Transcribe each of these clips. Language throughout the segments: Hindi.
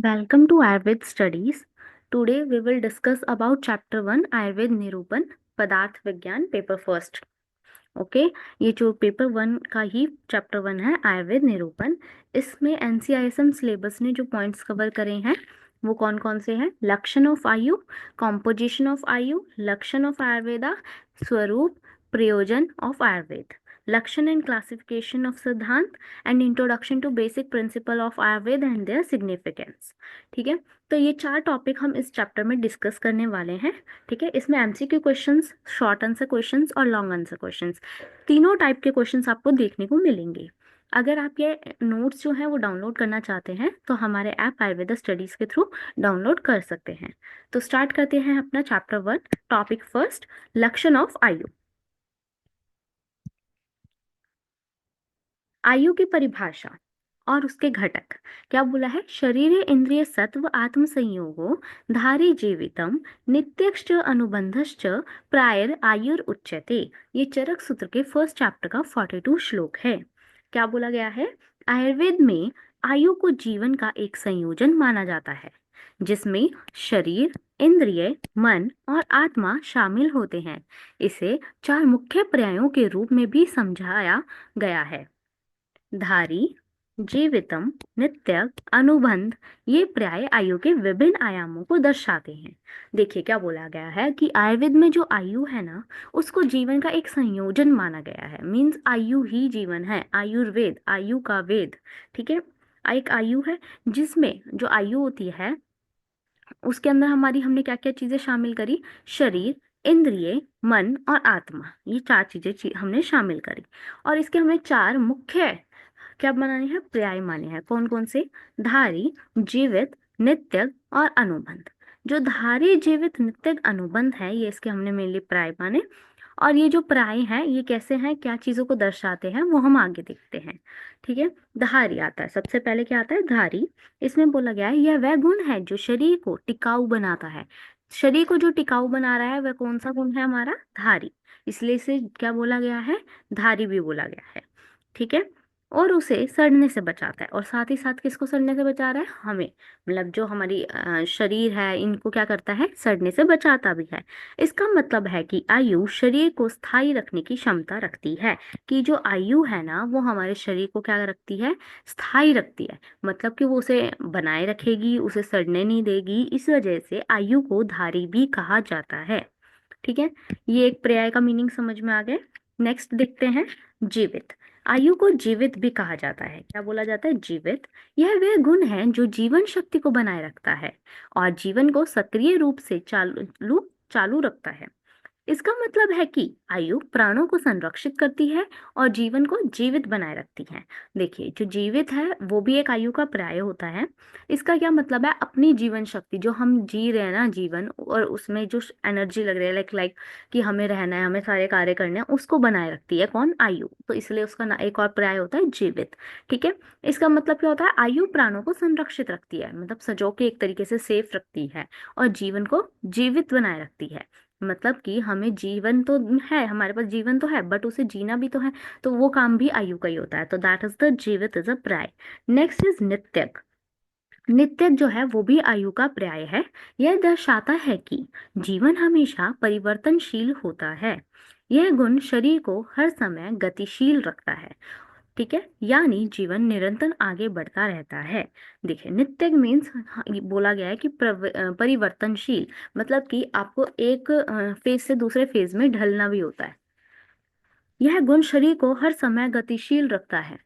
Welcome to Ayurved Studies. Today we will discuss about Chapter 1 Ayurved Nirupan पदार्थ विज्ञान पेपर फर्स्ट. ओके, ये जो पेपर 1 का ही चैप्टर 1 है आयुर्वेद निरूपण. इसमें NCISM सिलेबस ने जो पॉइंट्स कवर करे हैं वो कौन कौन से हैं? लक्षण ऑफ आयु, कॉम्पोजिशन ऑफ आयु, लक्षण ऑफ आयुर्वेदा, स्वरूप, प्रयोजन ऑफ आयुर्वेद, लक्षण एंड क्लासिफिकेशन ऑफ सिद्धांत and introduction to basic principle of Ayurveda and their significance. ठीक है, तो ये 4 टॉपिक हम इस चैप्टर में डिस्कस करने वाले हैं. ठीक है, इसमें MCQ questions, short answer questions और लॉन्ग आंसर क्वेश्चंस, तीनों टाइप के क्वेश्चंस आपको देखने को मिलेंगे. अगर आप ये नोट्स जो हैं वो डाउनलोड करना चाहते हैं तो हमारे ऐप आयुर्वेदा स्टडीज के थ्रू डाउनलोड कर सकते हैं. तो स्टार्ट करते हैं अपना चैप्टर 1. टॉपिक फर्स्ट, लक्षण ऑफ आयु. आयु की परिभाषा और उसके घटक. क्या बोला है? शरीर इंद्रिय सत्व आत्म संयोगो धारी जीवितम नित्यश्च अनुबंधश्च प्रायर आयुर उच्यते. ये चरक सूत्र के फर्स्ट चैप्टर का 42 श्लोक है. क्या बोला गया है? आयुर्वेद में आयु को जीवन का एक संयोजन माना जाता है जिसमें शरीर, इंद्रिय, मन और आत्मा शामिल होते हैं. इसे 4 मुख्य पर्यायों के रूप में भी समझाया गया है. धारी, जीवितम, नित्य, अनुबंध. ये पर्याय आयु के विभिन्न आयामों को दर्शाते हैं. देखिए क्या बोला गया है कि आयुर्वेद में जो आयु है ना उसको जीवन का एक संयोजन माना गया है. मीन्स आयु ही जीवन है. आयुर्वेद, आयु का वेद. ठीक है, एक आयु है जिसमें जो आयु होती है उसके अंदर हमने क्या क्या चीजें शामिल करी? शरीर, इंद्रिय, मन और आत्मा. ये 4 चीजें हमने शामिल करी और इसके हमें 4 मुख्य क्या बनाने हैं? पर्याय माने हैं. कौन कौन से? धारी, जीवित, नित्य और अनुबंध. जो धारी, जीवित, नित्य, अनुबंध है ये इसके हमने मेनली पर्याय माने. और ये जो पर्याय हैं ये कैसे हैं, क्या चीजों को दर्शाते हैं वो हम आगे देखते हैं. ठीक है, धारी आता है. सबसे पहले क्या आता है? धारी. इसमें बोला गया है यह वह गुण है जो शरीर को टिकाऊ बनाता है. शरीर को जो टिकाऊ बना रहा है वह कौन सा गुण है? हमारा धारी. इसलिए इसे क्या बोला गया है? धारी भी बोला गया है. ठीक है, और उसे सड़ने से बचाता है. और साथ ही साथ किसको सड़ने से बचा रहा है? हमें. मतलब जो हमारी शरीर है इनको क्या करता है? सड़ने से बचाता भी है. इसका मतलब है कि आयु शरीर को स्थायी रखने की क्षमता रखती है. कि जो आयु है ना वो हमारे शरीर को क्या रखती है? स्थायी रखती है. मतलब कि वो उसे बनाए रखेगी, उसे सड़ने नहीं देगी. इस वजह से आयु को धारी भी कहा जाता है. ठीक है, ये एक पर्याय का मीनिंग समझ में आ गया. नेक्स्ट देखते हैं जीवित. आयु को जीवित भी कहा जाता है. क्या बोला जाता है? जीवित. यह वह गुण है जो जीवन शक्ति को बनाए रखता है और जीवन को सक्रिय रूप से चालू चालू रखता है. इसका मतलब है कि आयु प्राणों को संरक्षित करती है और जीवन को जीवित बनाए रखती है. देखिए जो जीवित है वो भी एक आयु का पर्याय होता है. इसका क्या मतलब है? अपनी जीवन शक्ति, जो हम जी रहे हैं ना जीवन, और उसमें जो एनर्जी लग रही है लाइक लाइक कि हमें रहना है, हमें सारे कार्य करने हैं, उसको बनाए रखती है कौन? आयु. तो इसलिए उसका ना एक और पर्याय होता है जीवित. ठीक है, इसका मतलब क्या होता है? आयु प्राणों को संरक्षित रखती है, मतलब सजो के एक तरीके से सेफ रखती है और जीवन को जीवित बनाए रखती है. मतलब कि हमें जीवन तो है, हमारे पास जीवन तो है बट उसे जीना भी तो है. तो वो काम भी आयु का ही होता है. तो दैट इज द जीवित इज अ पर्याय. Next is नित्यक. नित्यक जो है वो भी आयु का पर्याय है. यह दर्शाता है कि जीवन हमेशा परिवर्तनशील होता है. यह गुण शरीर को हर समय गतिशील रखता है. ठीक है, यानी जीवन निरंतर आगे बढ़ता रहता है. देखिए नित्य मीन्स बोला गया है कि परिवर्तनशील. मतलब कि आपको एक फेज से दूसरे फेज में ढलना भी होता है. यह गुण शरीर को हर समय गतिशील रखता है,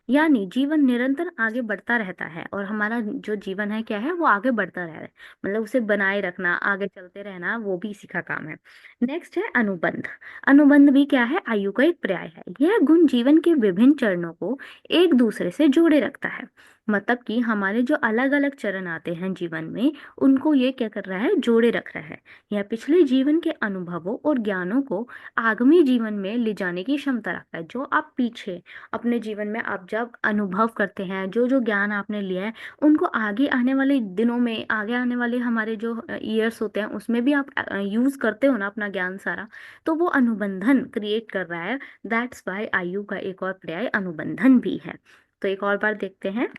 यानी जीवन निरंतर आगे बढ़ता रहता है और हमारा जो जीवन है क्या है? वो आगे बढ़ता रह रहा है. मतलब उसे बनाए रखना, आगे चलते रहना, वो भी इसी का काम है. नेक्स्ट है अनुबंध. अनुबंध भी क्या है? आयु का एक पर्याय है. यह गुण जीवन के विभिन्न चरणों को एक दूसरे से जोड़े रखता है. मतलब कि हमारे जो अलग अलग चरण आते हैं जीवन में उनको ये क्या कर रहा है? जोड़े रख रहा है. यह पिछले जीवन के अनुभवों और ज्ञानों को आगामी जीवन में ले जाने की क्षमता रखता है. जो आप पीछे अपने जीवन में आप जब अनुभव करते हैं, जो जो ज्ञान आपने लिया है उनको आगे आने वाले दिनों में, आगे आने वाले हमारे जो ईयर्स होते हैं उसमें भी आप यूज करते हो ना अपना ज्ञान सारा. तो वो अनुबंधन क्रिएट कर रहा है. दैट्स वाई आयु का एक और पर्याय अनुबंधन भी है. तो एक और बार देखते हैं.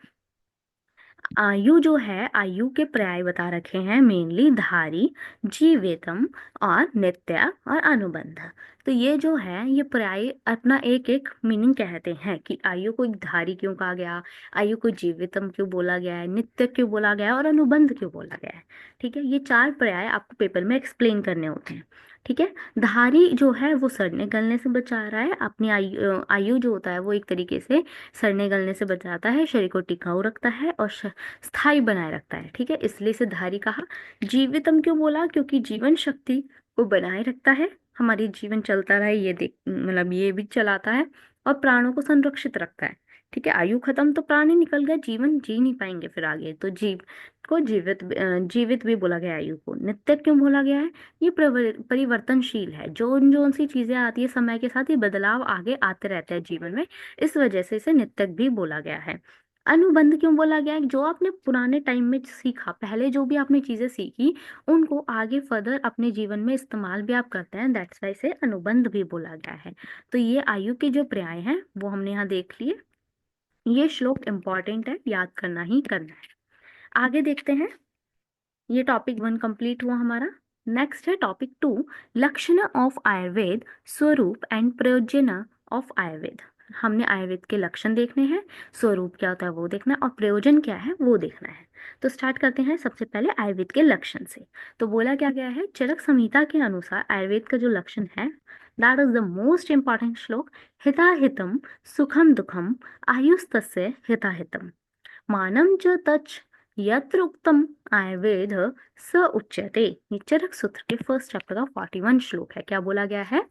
आयु जो है, आयु के पर्याय बता रखे हैं मेनली धारी, जीवितम और नित्य और अनुबंध। तो ये जो है ये पर्याय अपना एक एक मीनिंग कहते हैं कि आयु को एक धारी क्यों कहा गया, आयु को जीवितम क्यों बोला गया है, नित्य क्यों बोला गया है और अनुबंध क्यों बोला गया है। ठीक है, ये चार पर्याय आपको पेपर में एक्सप्लेन करने होते हैं। ठीक है, धारी जो है वो सड़ने गलने से बचा रहा है, अपनी आयु आयु जो होता है वो एक तरीके से सड़ने गलने से बचाता है, शरीर को टिकाऊ रखता है और स्थायी बनाए रखता है। ठीक है, इसलिए इसे धारी कहा। जीवितम क्यों बोला, क्योंकि जीवन शक्ति को बनाए रखता है, हमारी जीवन चलता रहे ये देख मतलब ये भी चलाता है, और प्राणों को संरक्षित रखता है। ठीक है, आयु खत्म तो प्राण ही निकल गया, जीवन जी नहीं पाएंगे फिर आगे, तो जीवित भी बोला गया है। आयु को नित्य क्यों बोला गया है, ये परिवर्तनशील है, जो जो सी चीजें आती है समय के साथ ये बदलाव आगे आते रहते हैं जीवन में, इस वजह से इसे नित्यक भी बोला गया है। अनुबंध क्यों बोला गया है, जो आपने पुराने टाइम में सीखा, पहले जो भी आपने चीजें सीखी उनको आगे फर्दर अपने जीवन में इस्तेमाल भी आप करते हैं, दैट्स वाई से अनुबंध भी बोला गया है। तो ये आयु के जो पर्याय हैं वो हमने यहाँ देख लिए। ये श्लोक इंपॉर्टेंट है, याद करना ही करना है। आगे देखते हैं, ये टॉपिक 1 कंप्लीट हुआ हमारा। नेक्स्ट है टॉपिक 2, लक्षण ऑफ आयुर्वेद, स्वरूप एंड प्रयोजन ऑफ आयुर्वेद। हमने आयुर्वेद के लक्षण देखने हैं, स्वरूप क्या होता है वो देखना है, और प्रयोजन क्या है वो देखना है। तो स्टार्ट करते हैं सबसे पहले आयुर्वेद के लक्षण से। तो बोला क्या गया है, चरक संहिता के अनुसार आयुर्वेद का जो लक्षण है, that is the most important श्लोक। हिताहितम सुखम दुखम आयुस्तस्य हिताहितम मानम च तच यत्र उक्तम आयुर्वेद स उच्यते। ये चरक सूत्र के फर्स्ट चैप्टर का 41 श्लोक है। क्या बोला गया है,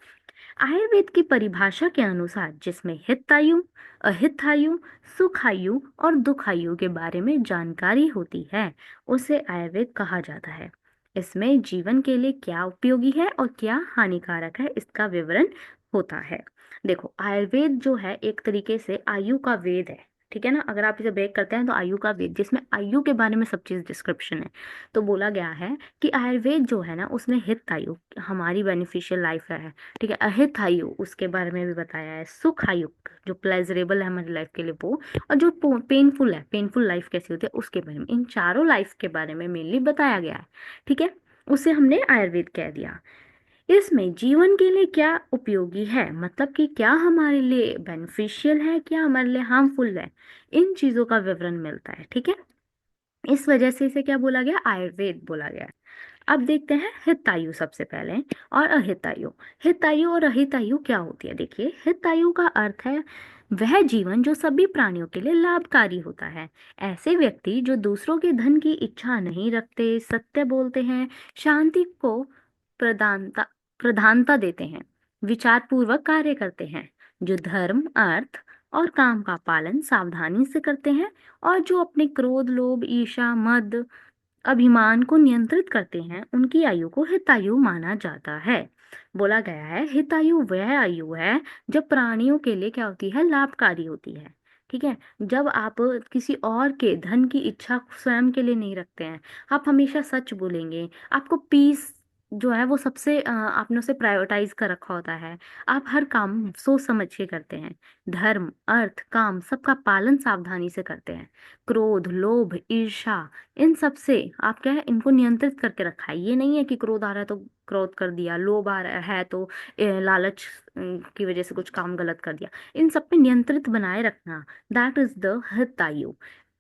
आयुर्वेद की परिभाषा के अनुसार जिसमें हितायु, अहितायु, सुखायु और दुखायु के बारे में जानकारी होती है उसे आयुर्वेद कहा जाता है। इसमें जीवन के लिए क्या उपयोगी है और क्या हानिकारक है इसका विवरण होता है। देखो, आयुर्वेद जो है एक तरीके से आयु का वेद है। ठीक है ना, अगर आप इसे ब्रेक करते हैं तो आयु का वेद, जिसमें आयु के बारे में सब चीज डिस्क्रिप्शन है। तो बोला गया है कि आयुर्वेद जो है ना उसमें हित आयु, हमारी बेनिफिशियल लाइफ है। ठीक है, अहित आयु उसके बारे में भी बताया है, सुख आयु जो प्लेजरेबल है हमारी लाइफ के लिए वो, और जो पेनफुल है, पेनफुल लाइफ कैसी होती है उसके बारे में, इन चारों लाइफ के बारे में मेनली बताया गया है। ठीक है, उसे हमने आयुर्वेद कह दिया। इसमें जीवन के लिए क्या उपयोगी है, मतलब कि क्या हमारे लिए बेनिफिशियल है, क्या हमारे लिए हार्मफुल है, इन चीजों का विवरण मिलता है। ठीक है, इस वजह से इसे क्या बोला गया, आयुर्वेद बोला गया। अब देखते हैं हितायु सबसे पहले और अहितायु। हितायु और अहितायु क्या होती है, देखिए हितायु का अर्थ है वह जीवन जो सभी प्राणियों के लिए लाभकारी होता है। ऐसे व्यक्ति जो दूसरों के धन की इच्छा नहीं रखते, सत्य बोलते हैं, शांति को प्रधानता प्रधानता देते हैं, विचार पूर्वक कार्य करते हैं, जो धर्म, अर्थ और काम का पालन सावधानी से करते हैं, और जो अपने क्रोध, लोभ, ईर्ष्या, मद, अभिमान को नियंत्रित करते हैं, उनकी आयु को हितायु माना जाता है। बोला गया है हितायु वह आयु है जब प्राणियों के लिए क्या होती है, लाभकारी होती है। ठीक है, जब आप किसी और के धन की इच्छा स्वयं के लिए नहीं रखते हैं, आप हमेशा सच बोलेंगे, आपको पीस जो है वो सबसे आपने उसे प्रायोरिटाइज कर रखा होता है, आप हर काम सोच समझ के करते हैं, धर्म, अर्थ, काम सबका पालन सावधानी से करते हैं, क्रोध, लोभ, ईर्ष्या, इन सब से आप क्या है, इनको नियंत्रित करके रखा है। ये नहीं है कि क्रोध आ रहा है तो क्रोध कर दिया, लोभ आ रहा है तो लालच की वजह से कुछ काम गलत कर दिया, इन सब पे नियंत्रित बनाए रखना, दैट इज द हित आयु।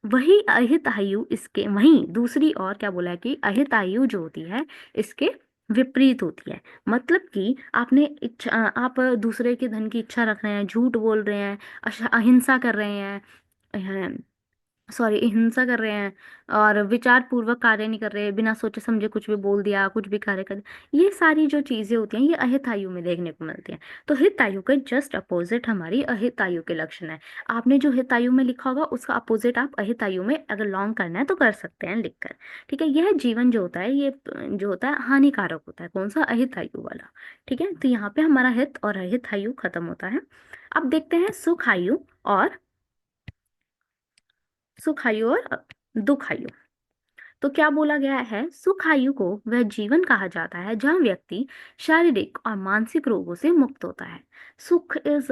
वही अहित आयु, इसके वहीं दूसरी और क्या बोला है कि अहित आयु जो होती है इसके विपरीत होती है। मतलब कि आपने इच्छा, आप दूसरे के धन की इच्छा रख रहे हैं, झूठ बोल रहे हैं, अहिंसा कर रहे हैं, सॉरी हिंसा कर रहे हैं, और विचार पूर्वक कार्य नहीं कर रहे, बिना सोचे समझे कुछ भी बोल दिया, कुछ भी कार्य कर दिया, ये सारी जो चीजें होती हैं ये अहित आयु में देखने को मिलती हैं। तो हित आयु के जस्ट अपोजिट हमारी अहित आयु के लक्षण है। आपने जो हित आयु में लिखा होगा उसका अपोजिट आप अहित आयु में अगर लॉन्ग करना है तो कर सकते हैं लिखकर। ठीक है, यह जीवन जो होता है ये जो होता है हानिकारक होता है, कौन सा, अहित आयु वाला। ठीक है, तो यहाँ पे हमारा हित और अहित आयु खत्म होता है। अब देखते हैं सुख आयु और सुखायु और दुखायु। तो क्या बोला गया है, सुखायु को वह जीवन कहा जाता है जहाँ व्यक्ति शारीरिक और मानसिक रोगों से मुक्त होता है। सुख इज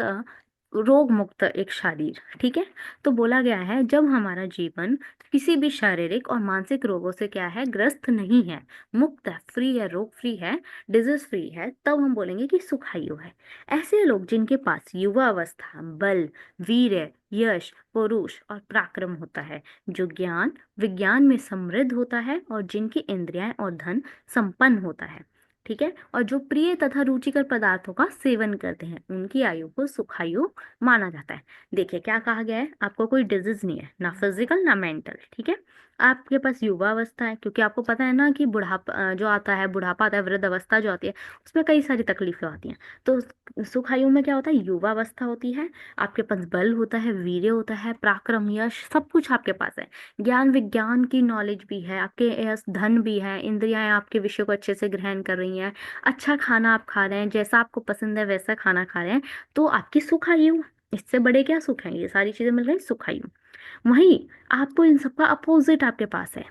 रोग मुक्त एक शरीर। ठीक है, तो बोला गया है जब हमारा जीवन किसी भी शारीरिक और मानसिक रोगों से क्या है, ग्रस्त नहीं है, मुक्त है, फ्री है, रोग फ्री है, डिजीज फ्री है, तब हम बोलेंगे कि सुखायु है। ऐसे लोग जिनके पास युवा अवस्था, बल, वीर्य, यश, पौरुष और पराक्रम होता है, जो ज्ञान विज्ञान में समृद्ध होता है और जिनकी इंद्रियां और धन संपन्न होता है। ठीक है, और जो प्रिय तथा रुचिकर पदार्थों का सेवन करते हैं, उनकी आयु को सुखायु माना जाता है। देखिए क्या कहा गया है, आपको कोई डिजीज नहीं है, ना फिजिकल ना मेंटल। ठीक है, आपके पास युवा अवस्था है, क्योंकि आपको पता है ना कि बुढ़ापा जो आता है, बुढ़ापा आता है, वृद्ध अवस्था जो आती है, उसमें कई सारी तकलीफें आती हैं। तो सुखायु में क्या होता है, युवा अवस्था होती है, आपके पास बल होता है, वीर्य होता है, पराक्रम, यश, सब कुछ आपके पास है, ज्ञान विज्ञान की नॉलेज भी है, आपके पास धन भी है, इंद्रियां आपके विषय को अच्छे से ग्रहण कर रही हैं, अच्छा खाना आप खा रहे हैं, जैसा आपको पसंद है वैसा खाना खा रहे हैं, तो आपकी सुखायु। इससे बड़े क्या सुख है, ये सारी चीजें मिल रही सुखायु। वहीं आपको इन सबका अपोजिट आपके पास है,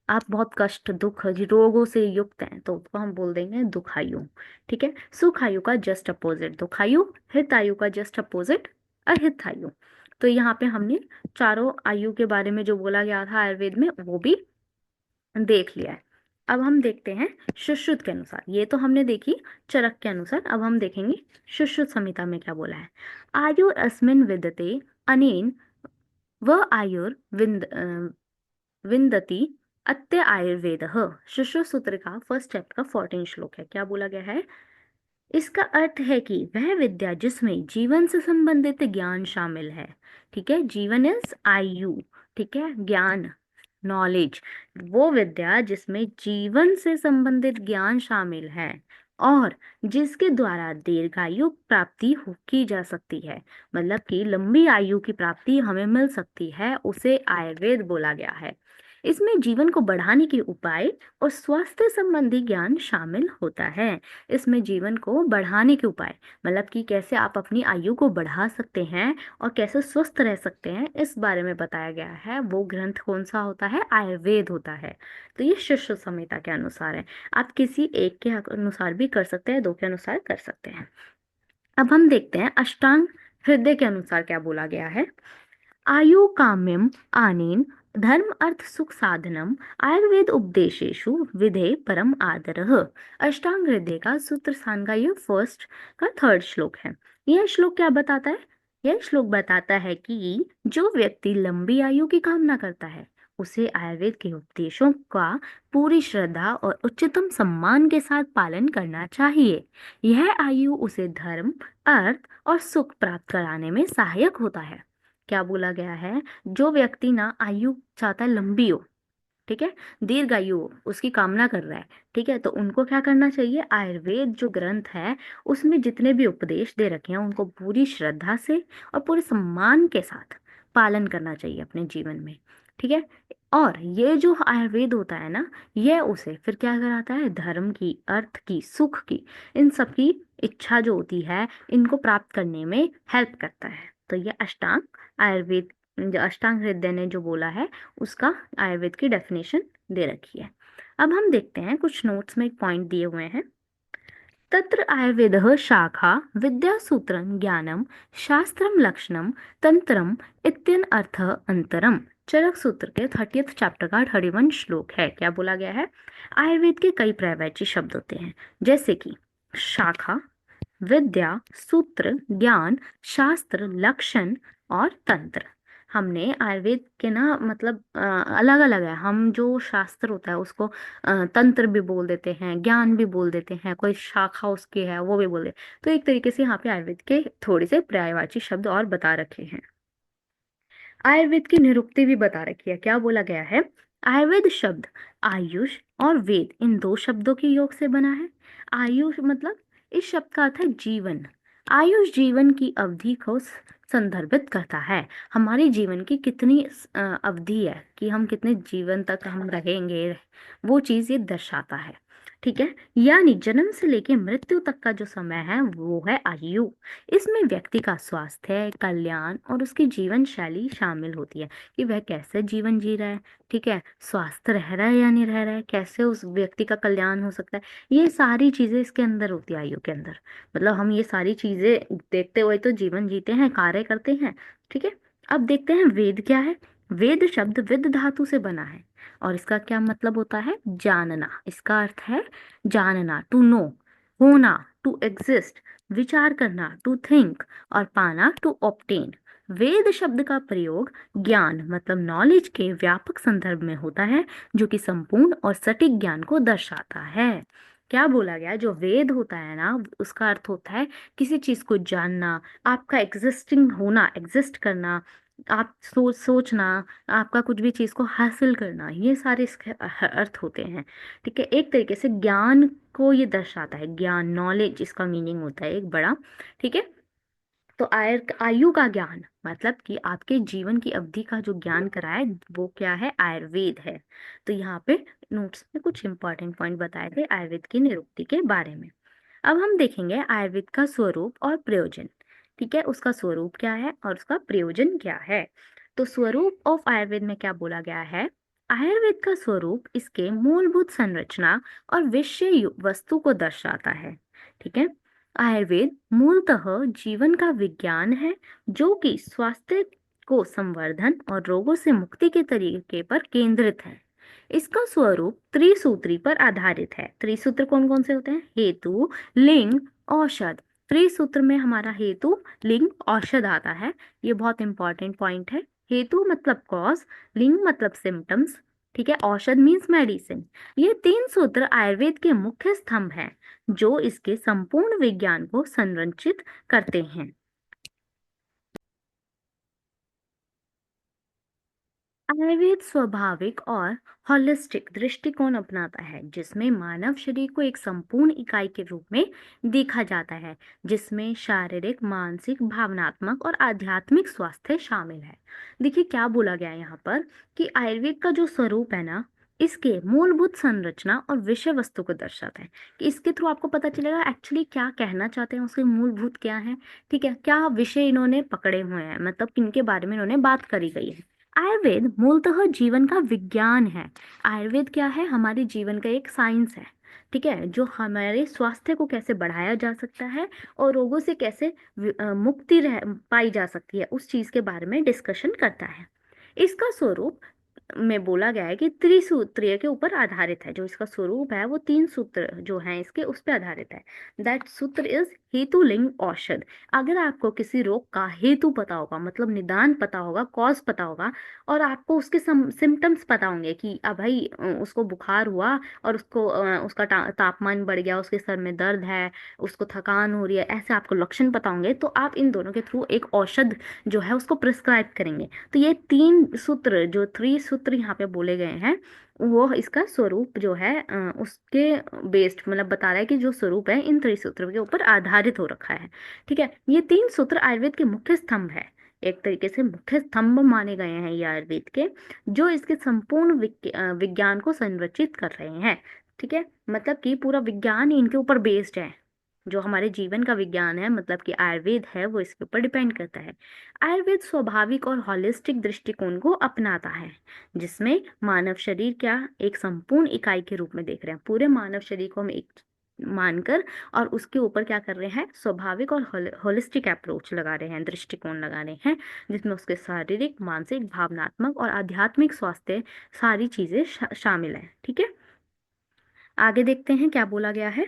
आप बहुत कष्ट दुख रोगों से युक्त हैं, तो उसको हम बोल देंगे दुखायु। ठीक है, सुखायु का जस्ट अपोजिट दुखायु, हितायु का जस्ट अपोजिट अहितायु। तो यहाँ पे हमने चारों आयु के बारे में जो बोला गया था आयुर्वेद में वो भी देख लिया है। अब हम देखते हैं सुश्रुत के अनुसार, ये तो हमने देखी चरक के अनुसार, अब हम देखेंगे सुश्रुत संहिता में क्या बोला है। आयुर अस्मिन विदते अनेन व आयुर विंदति अत्य आयुर्वेद। सुश्रुत सूत्र का फर्स्ट चैप्टर का 14 श्लोक है। क्या बोला गया है, इसका अर्थ है कि वह विद्या जिसमें जीवन से संबंधित ज्ञान शामिल है। ठीक है, जीवन इज आयु, ठीक है, ज्ञान नॉलेज, वो विद्या जिसमें जीवन से संबंधित ज्ञान शामिल है और जिसके द्वारा दीर्घायु प्राप्ति की जा सकती है, मतलब कि लंबी आयु की प्राप्ति हमें मिल सकती है, उसे आयुर्वेद बोला गया है। इसमें जीवन को बढ़ाने के उपाय और स्वास्थ्य संबंधी ज्ञान शामिल होता है। इसमें जीवन को बढ़ाने के उपाय, मतलब कि कैसे आप अपनी आयु को बढ़ा सकते हैं और कैसे स्वस्थ रह सकते हैं, इस बारे में बताया गया है। वो ग्रंथ कौन सा होता है, आयुर्वेद होता है। तो ये शिष्य संहिता के अनुसार है, आप किसी एक के अनुसार भी कर सकते हैं, दो के अनुसार कर सकते हैं। अब हम देखते हैं अष्टांग हृदय के अनुसार क्या बोला गया है। आयु काम्यम आनेन धर्म अर्थ सुख साधनम आयुर्वेद उपदेशेषु विधे परम आदरः। अष्टांग हृदय का सूत्र स्थान का ये फर्स्ट का थर्ड श्लोक है। यह श्लोक क्या बताता है, यह श्लोक बताता है कि जो व्यक्ति लंबी आयु की कामना करता है, उसे आयुर्वेद के उपदेशों का पूरी श्रद्धा और उच्चतम सम्मान के साथ पालन करना चाहिए। यह आयु उसे धर्म अर्थ और सुख प्राप्त कराने में सहायक होता है। क्या बोला गया है, जो व्यक्ति ना आयु चाहता है लंबी हो, ठीक है, दीर्घ आयु हो, उसकी कामना कर रहा है, ठीक है, तो उनको क्या करना चाहिए, आयुर्वेद जो ग्रंथ है उसमें जितने भी उपदेश दे रखे हैं उनको पूरी श्रद्धा से और पूरे सम्मान के साथ पालन करना चाहिए अपने जीवन में। ठीक है, और ये जो आयुर्वेद होता है ना, यह उसे फिर क्या कराता है, धर्म की, अर्थ की, सुख की, इन सब की इच्छा जो होती है इनको प्राप्त करने में हेल्प करता है। तो ये अष्टांग आयुर्वेद, जो अष्टांग हृदय ने जो बोला है उसका आयुर्वेद की डेफिनेशन दे रखी है। अब हम देखते हैं कुछ नोट्स में एक पॉइंट दिए हुए हैं। तत्र आयुर्वेदः शाखा विद्यासूत्रं ज्ञानम शास्त्रम लक्षणम तंत्रम इत्यन अर्थ अंतरम। चरक सूत्र के 30th चैप्टर का 31 श्लोक है। क्या बोला गया है, आयुर्वेद के कई पर्यायवाची शब्द होते हैं, जैसे कि शाखा, विद्या, सूत्र, ज्ञान, शास्त्र, लक्षण और तंत्र। हमने आयुर्वेद के ना मतलब अलग अलग है, हम जो शास्त्र होता है उसको तंत्र भी बोल देते हैं, ज्ञान भी बोल देते हैं, कोई शाखा उसकी है वो भी बोल देते, तो एक तरीके से यहाँ पे आयुर्वेद के थोड़े से पर्यायवाची शब्द और बता रखे हैं। आयुर्वेद की निरुक्ति भी बता रखी है। क्या बोला गया है, आयुर्वेद शब्द आयुष और वेद इन दो शब्दों के योग से बना है। आयुष मतलब इस शब्द का अर्थ है जीवन। आयुष जीवन की अवधि को संदर्भित करता है, हमारी जीवन की कितनी अवधि है कि हम कितने जीवन तक हम रहेंगे, वो चीज ये दर्शाता है। ठीक है। यानी जन्म से लेके मृत्यु तक का जो समय है वो है आयु। इसमें व्यक्ति का स्वास्थ्य, कल्याण और उसकी जीवन शैली शामिल होती है कि वह कैसे जीवन जी रहा है, ठीक है, स्वस्थ रह रहा है या नहीं रह रहा है, कैसे उस व्यक्ति का कल्याण हो सकता है। ये सारी चीजें इसके अंदर होती है आयु के अंदर। मतलब हम ये सारी चीजें देखते हुए तो जीवन जीते हैं, कार्य करते हैं, ठीक है। अब देखते हैं वेद क्या है। वेद शब्द विद धातु से बना है और इसका क्या मतलब होता है, जानना। इसका अर्थ है जानना, टू नो, होना, टू एग्जिस्ट, विचार करना, टू थिंक, और पाना, टू ऑब्टेन। वेद शब्द का प्रयोग ज्ञान मतलब नॉलेज के व्यापक संदर्भ में होता है, जो कि संपूर्ण और सटीक ज्ञान को दर्शाता है। क्या बोला गया, जो वेद होता है ना, उसका अर्थ होता है किसी चीज को जानना, आपका एग्जिस्टिंग होना, एग्जिस्ट करना, आप सोचना, आपका कुछ भी चीज को हासिल करना, ये सारे इसके अर्थ होते हैं। ठीक है, एक तरीके से ज्ञान को ये दर्शाता है, ज्ञान, नॉलेज इसका मीनिंग होता है एक बड़ा। ठीक है, तो आयु का ज्ञान मतलब कि आपके जीवन की अवधि का जो ज्ञान कराए वो क्या है, आयुर्वेद है। तो यहाँ पे नोट्स में कुछ इंपॉर्टेंट पॉइंट बताए थे आयुर्वेद की निरुक्ति के बारे में। अब हम देखेंगे आयुर्वेद का स्वरूप और प्रयोजन। ठीक है, उसका स्वरूप क्या है और उसका प्रयोजन क्या है। तो स्वरूप ऑफ आयुर्वेद में क्या बोला गया है, आयुर्वेद का स्वरूप इसके मूलभूत संरचना और विषय वस्तु को दर्शाता है। ठीक है, आयुर्वेद मूलतः जीवन का विज्ञान है, जो कि स्वास्थ्य को संवर्धन और रोगों से मुक्ति के तरीके पर केंद्रित है। इसका स्वरूप त्रिसूत्री पर आधारित है। त्रिसूत्र कौन कौन से होते हैं, हेतु, लिंग, औषध। त्रिसूत्र में हमारा हेतु, लिंग, औषध आता है। ये बहुत इंपॉर्टेंट पॉइंट है। हेतु मतलब कॉज, लिंग मतलब सिम्टम्स, ठीक है, औषध मीन्स मेडिसिन। ये तीन सूत्र आयुर्वेद के मुख्य स्तंभ हैं, जो इसके संपूर्ण विज्ञान को संरचित करते हैं। आयुर्वेद स्वाभाविक और होलिस्टिक दृष्टिकोण अपनाता है, जिसमें मानव शरीर को एक संपूर्ण इकाई के रूप में देखा जाता है, जिसमें शारीरिक, मानसिक, भावनात्मक और आध्यात्मिक स्वास्थ्य शामिल है। देखिए क्या बोला गया है यहाँ पर कि आयुर्वेद का जो स्वरूप है ना, इसके मूलभूत संरचना और विषय वस्तु को दर्शाता है। कि इसके थ्रू आपको पता चलेगा एक्चुअली क्या कहना चाहते हैं, उसके मूलभूत क्या है, ठीक है, क्या विषय इन्होंने पकड़े हुए हैं, मतलब किनके बारे में इन्होंने बात करी गई है। आयुर्वेद मूलतः जीवन का विज्ञान है। आयुर्वेद क्या है, हमारे जीवन का एक साइंस है, ठीक है, जो हमारे स्वास्थ्य को कैसे बढ़ाया जा सकता है और रोगों से कैसे मुक्ति पाई जा सकती है, उस चीज के बारे में डिस्कशन करता है। इसका स्वरूप में बोला गया है कि त्रिसूत्रीय के ऊपर आधारित है। जो इसका स्वरूप है वो तीन सूत्र जो हैं इसके उस पर आधारित है। दैट सूत्र इज हेतु, लिंग, औषध। अगर आपको किसी रोग का हेतु पता होगा, मतलब निदान पता होगा, कॉज पता होगा, और आपको उसके सिम्टम्स पता होंगे कि अब भाई उसको बुखार हुआ और उसको उसका तापमान बढ़ गया, उसके सर में दर्द है, उसको थकान हो रही है, ऐसे आपको लक्षण पता होंगे, तो आप इन दोनों के थ्रू एक औषध जो है उसको प्रिस्क्राइब करेंगे। तो ये तीन सूत्र, जो थ्री सूत्र यहाँ पे बोले गए हैं, वो इसका स्वरूप जो है उसके बेस्ड मतलब बता रहा है कि जो स्वरूप है इन त्रिसूत्रों के ऊपर आधारित हो रखा है। ठीक है, ये तीन सूत्र आयुर्वेद के मुख्य स्तंभ है, एक तरीके से मुख्य स्तंभ माने गए हैं ये आयुर्वेद के, जो इसके संपूर्ण विज्ञान को संरचित कर रहे हैं। ठीक है, मतलब कि पूरा विज्ञान ही इनके ऊपर बेस्ड है। जो हमारे जीवन का विज्ञान है, मतलब कि आयुर्वेद है, वो इसके ऊपर डिपेंड करता है। आयुर्वेद स्वाभाविक और हॉलिस्टिक दृष्टिकोण को अपनाता है, जिसमें मानव शरीर क्या एक संपूर्ण इकाई के रूप में देख रहे हैं, पूरे मानव शरीर को हम एक मानकर, और उसके ऊपर क्या कर रहे हैं, स्वाभाविक और होलिस्टिक अप्रोच लगा रहे हैं, दृष्टिकोण लगा रहे हैं, जिसमें उसके शारीरिक, मानसिक, भावनात्मक और आध्यात्मिक स्वास्थ्य सारी चीजें शामिल है। ठीक है, आगे देखते हैं क्या बोला गया है।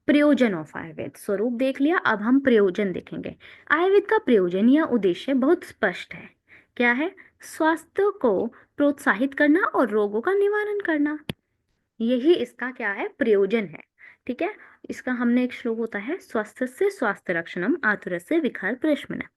प्रयोजन ऑफ आयुर्वेद, स्वरूप देख लिया, अब हम प्रयोजन देखेंगे। आयुर्वेद का प्रयोजन या उद्देश्य बहुत स्पष्ट है। क्या है, स्वास्थ्य को प्रोत्साहित करना और रोगों का निवारण करना, यही इसका क्या है, प्रयोजन है। ठीक है, इसका हमने एक श्लोक होता है, स्वास्थ्य से स्वास्थ्य रक्षणम आतुर से विकार प्रशमनम।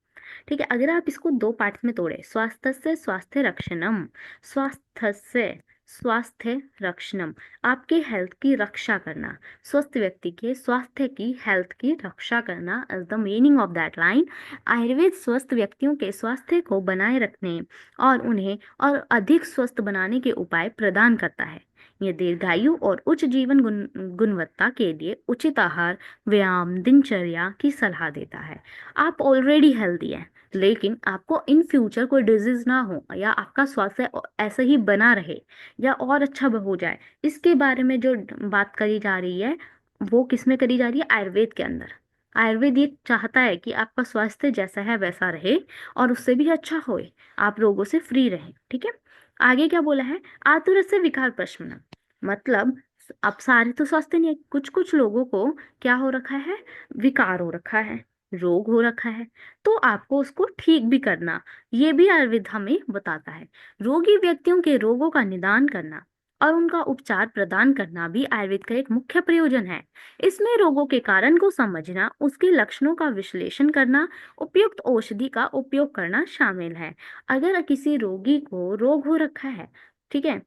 ठीक है, अगर आप इसको दो पार्ट में तोड़े, स्वास्थ्य से स्वास्थ्य रक्षणम, स्वास्थ्य से स्वास्थ्य रक्षणम, आपके हेल्थ की रक्षा करना, स्वस्थ व्यक्ति के स्वास्थ्य की हेल्थ की रक्षा करना is the meaning of that line. Ayurveda स्वस्थ व्यक्तियों के स्वास्थ्य को बनाए रखने और उन्हें और अधिक स्वस्थ बनाने के उपाय प्रदान करता है। ये दीर्घायु और उच्च जीवन गुणवत्ता के लिए उचित आहार, व्यायाम, दिनचर्या की सलाह देता है। आप ऑलरेडी हेल्दी हैं, लेकिन आपको इन फ्यूचर कोई डिजीज ना हो या आपका स्वास्थ्य ऐसे ही बना रहे या और अच्छा हो जाए, इसके बारे में जो बात करी जा रही है वो किस में करी जा रही है? आयुर्वेद के अंदर। आयुर्वेद ये चाहता है कि आपका स्वास्थ्य जैसा है वैसा रहे और उससे भी अच्छा होए, आप रोगों से फ्री रहें। ठीक है, आगे क्या बोला है? आतुर से विकार प्रशमन, मतलब अब सारे तो स्वास्थ्य नहीं है, कुछ कुछ लोगों को क्या हो रखा है? विकार हो रखा है, रोग हो रखा है, तो आपको उसको ठीक भी करना, ये भी आयुर्वेद हमें बताता है। रोगी व्यक्तियों के रोगों का निदान करना और उनका उपचार प्रदान करना भी आयुर्वेद का एक मुख्य प्रयोजन है। इसमें रोगों के कारण को समझना, उसके लक्षणों का विश्लेषण करना, उपयुक्त औषधि का उपयोग करना शामिल है। अगर किसी रोगी को रोग हो रखा है, ठीक है,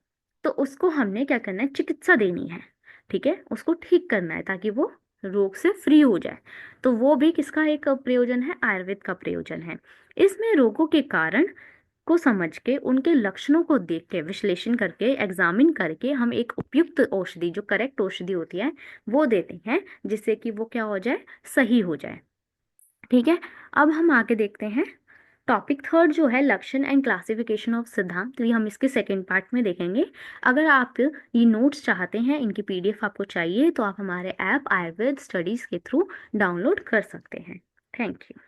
तो उसको हमने क्या करना है? चिकित्सा देनी है। ठीक है, उसको ठीक करना है ताकि वो रोग से फ्री हो जाए। तो वो भी किसका एक प्रयोजन है? आयुर्वेद का प्रयोजन है। इसमें रोगों के कारण को समझ के, उनके लक्षणों को देख के, विश्लेषण करके, एग्जामिन करके हम एक उपयुक्त औषधि, जो करेक्ट औषधि होती है, वो देते हैं, जिससे कि वो क्या हो जाए? सही हो जाए। ठीक है, अब हम आगे देखते हैं टॉपिक थर्ड जो है लक्षण एंड क्लासिफिकेशन ऑफ सिद्धांत, तो ये हम इसके सेकेंड पार्ट में देखेंगे। अगर आप ये नोट्स चाहते हैं, इनकी पीडीएफ आपको चाहिए, तो आप हमारे ऐप आयुर्वेद स्टडीज के थ्रू डाउनलोड कर सकते हैं। Thank you.